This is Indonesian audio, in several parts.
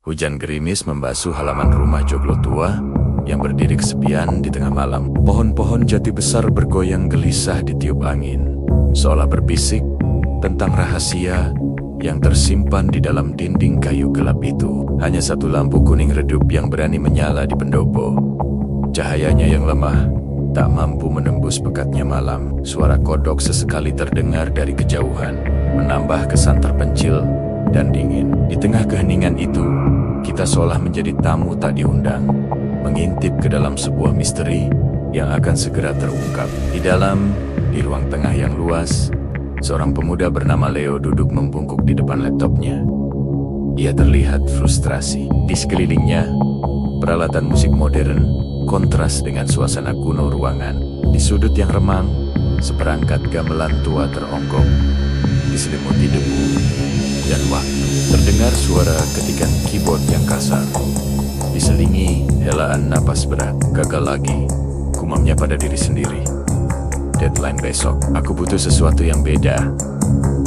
Hujan gerimis membasuh halaman rumah joglo tua yang berdiri kesepian di tengah malam. Pohon-pohon jati besar bergoyang gelisah ditiup angin, seolah berbisik tentang rahasia yang tersimpan di dalam dinding kayu gelap itu. Hanya satu lampu kuning redup yang berani menyala di pendopo. Cahayanya yang lemah tak mampu menembus pekatnya malam. Suara kodok sesekali terdengar dari kejauhan, menambah kesan terpencil dan dingin. Di tengah keheningan itu, kita seolah menjadi tamu tak diundang, mengintip ke dalam sebuah misteri yang akan segera terungkap. Di ruang tengah yang luas, seorang pemuda bernama Leo duduk membungkuk di depan laptopnya. Ia terlihat frustrasi. Di sekelilingnya, peralatan musik modern kontras dengan suasana kuno ruangan. Di sudut yang remang, seperangkat gamelan tua teronggok, diselimuti debu dan waktu. Terdengar suara ketikan keyboard yang kasar, diselingi helaan napas berat. Gagal lagi, gumamnya pada diri sendiri. Deadline besok, aku butuh sesuatu yang beda,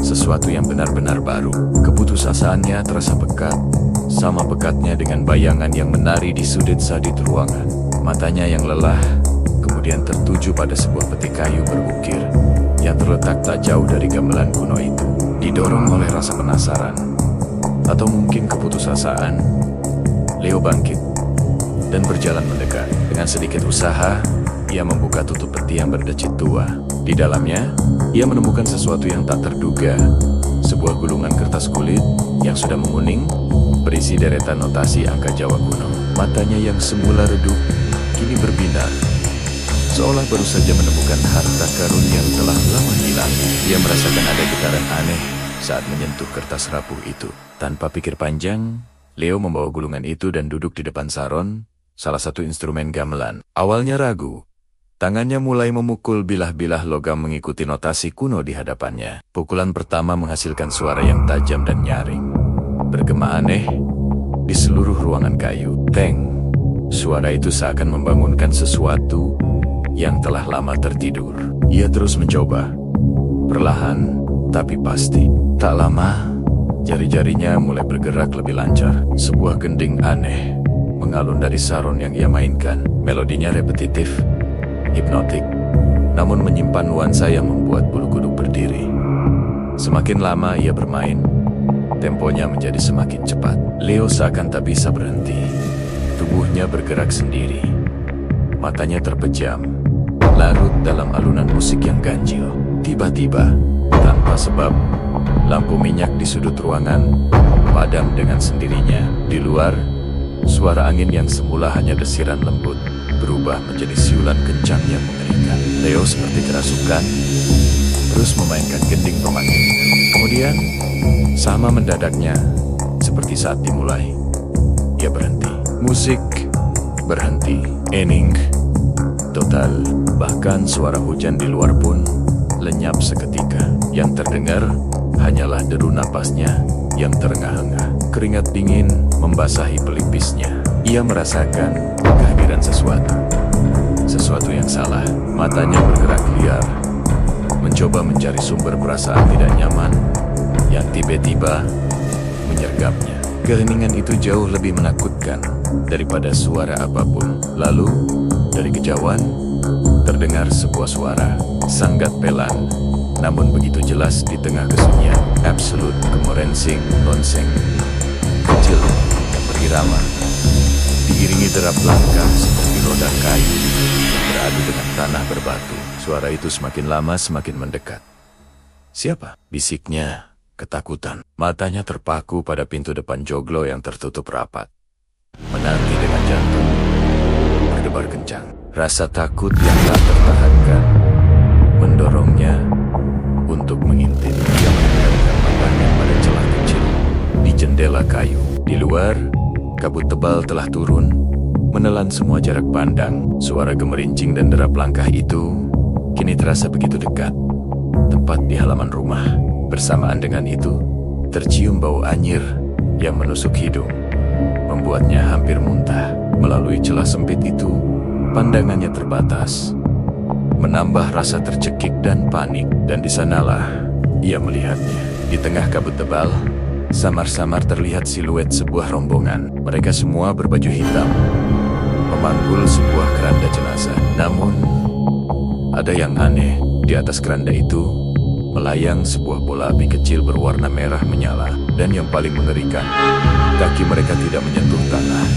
sesuatu yang benar-benar baru. Keputusasaannya terasa pekat, sama pekatnya dengan bayangan yang menari di sudut-sadut ruangan. Matanya yang lelah kemudian tertuju pada sebuah peti kayu berukir yang terletak tak jauh dari gamelan kuno itu. Didorong oleh rasa penasaran, atau mungkin keputusasaan, Leo bangkit dan berjalan mendekat. Dengan sedikit usaha, ia membuka tutup peti yang berdecit tua. Di dalamnya, ia menemukan sesuatu yang tak terduga. Sebuah gulungan kertas kulit yang sudah menguning, berisi deretan notasi angka Jawa kuno. Matanya yang semula redup, kini berbinar, seolah baru saja menemukan harta karun yang telah lama hilang. Ia merasakan ada getaran aneh saat menyentuh kertas rapuh itu. Tanpa pikir panjang, Leo membawa gulungan itu dan duduk di depan saron, salah satu instrumen gamelan. Awalnya ragu, tangannya mulai memukul bilah-bilah logam mengikuti notasi kuno di hadapannya. Pukulan pertama menghasilkan suara yang tajam dan nyaring, bergema aneh di seluruh ruangan kayu. Teng! Suara itu seakan membangunkan sesuatu yang telah lama tertidur. Ia terus mencoba, perlahan tapi pasti. Tak lama, jari-jarinya mulai bergerak lebih lancar. Sebuah gending aneh mengalun dari saron yang ia mainkan. Melodinya repetitif, hipnotik, namun menyimpan nuansa yang membuat bulu kuduk berdiri. Semakin lama ia bermain, temponya menjadi semakin cepat. Leo seakan tak bisa berhenti. Tubuhnya bergerak sendiri, matanya terpejam, larut dalam alunan musik yang ganjil. Tiba-tiba, tanpa sebab, lampu minyak di sudut ruangan padam dengan sendirinya. Di luar, suara angin yang semula hanya desiran lembut berubah menjadi siulan kencang yang mengerikan. Leo seperti kerasukan, terus memainkan gending pemanggil itu. Kemudian, sama mendadaknya, seperti saat dimulai, ia berhenti. Musik berhenti, hening, total. Bahkan suara hujan di luar pun lenyap seketika. Yang terdengar hanyalah deru napasnya yang terengah-engah. Keringat dingin membasahi pelipisnya. Ia merasakan kehadiran sesuatu yang salah. Matanya bergerak liar, mencoba mencari sumber perasaan tidak nyaman yang tiba-tiba menyergapnya. Keheningan itu jauh lebih menakutkan daripada suara apapun. Lalu, dari kejauhan, terdengar sebuah suara, sangat pelan, namun begitu jelas di tengah kesunyian. Absolut kemorensing nonseng, kecil yang berirama, diiringi derap langkah seperti roda kayu yang beradu dengan tanah berbatu. Suara itu semakin lama semakin mendekat. Siapa? Bisiknya ketakutan. Matanya terpaku pada pintu depan joglo yang tertutup rapat, menanti dengan jantung berdebar kencang. Rasa takut yang tak tertahankan mendorongnya untuk mengintip. Dia menempelkan matanya pada celah kecil di jendela kayu. Di luar, kabut tebal telah turun, menelan semua jarak pandang. Suara gemerincing dan derap langkah itu kini terasa begitu dekat, tepat di halaman rumah. Bersamaan dengan itu, tercium bau anyir yang menusuk hidung, membuatnya hampir muntah. Melalui celah sempit itu, pandangannya terbatas, menambah rasa tercekik dan panik. Dan di sanalah ia melihatnya. Di tengah kabut tebal, samar-samar terlihat siluet sebuah rombongan. Mereka semua berbaju hitam, memanggul sebuah keranda jenazah. Namun, ada yang aneh. Di atas keranda itu, melayang sebuah bola api kecil berwarna merah menyala. Dan yang paling mengerikan, kaki mereka tidak menyentuh tanah.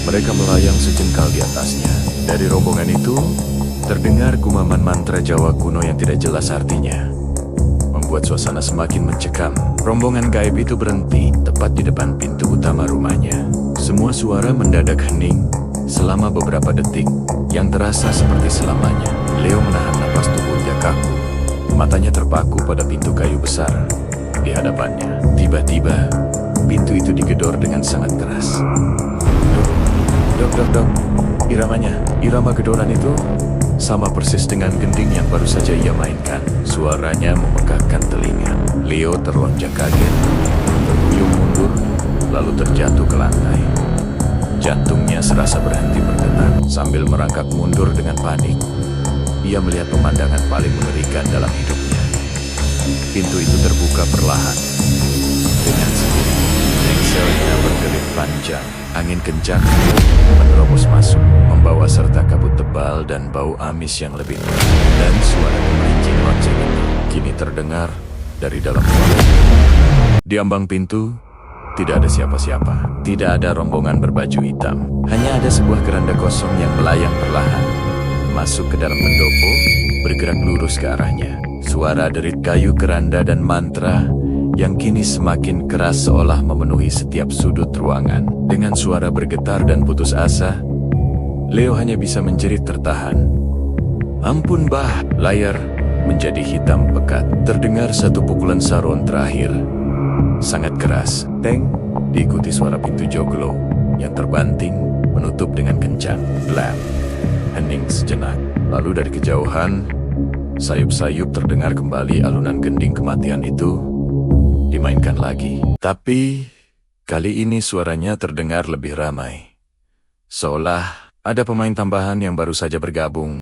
Mereka melayang sejengkal di atasnya. Dari rombongan itu, terdengar gumaman mantra Jawa kuno yang tidak jelas artinya, membuat suasana semakin mencekam. Rombongan gaib itu berhenti tepat di depan pintu utama rumahnya. Semua suara mendadak hening selama beberapa detik, yang terasa seperti selamanya. Leo menahan napas, tubuhnya kaku. Matanya terpaku pada pintu kayu besar di hadapannya. Tiba-tiba, pintu itu digedor dengan sangat keras. Dok. Irama gedoran itu sama persis dengan gending yang baru saja ia mainkan. Suaranya memekakkan telinga. Leo terlonjak kaget, terhuyung mundur, lalu terjatuh ke lantai. Jantungnya serasa berhenti berdetak. Sambil merangkak mundur dengan panik, ia melihat pemandangan paling mengerikan dalam hidupnya. Pintu itu terbuka perlahan. Dengan sendirinya, engselnya berderit panjang. Angin kencang menerobos masuk, membawa serta kabut tebal dan bau amis yang lebih pekat. Dan suara kelinci lonceng itu kini terdengar dari dalam ruangan. Di ambang pintu, tidak ada siapa-siapa. Tidak ada rombongan berbaju hitam. Hanya ada sebuah keranda kosong yang melayang perlahan masuk ke dalam pendopo, bergerak lurus ke arahnya. Suara derit kayu keranda dan mantra yang kini semakin keras seolah memenuhi setiap sudut ruangan. Dengan suara bergetar dan putus asa, Leo hanya bisa menjerit tertahan. Ampun bah, layar menjadi hitam pekat. Terdengar satu pukulan saron terakhir, sangat keras. Teng, diikuti suara pintu joglo yang terbanting menutup dengan kencang. Blam, hening sejenak. Lalu dari kejauhan, sayup-sayup terdengar kembali alunan gending kematian itu dimainkan lagi. Tapi kali ini suaranya terdengar lebih ramai, seolah ada pemain tambahan yang baru saja bergabung.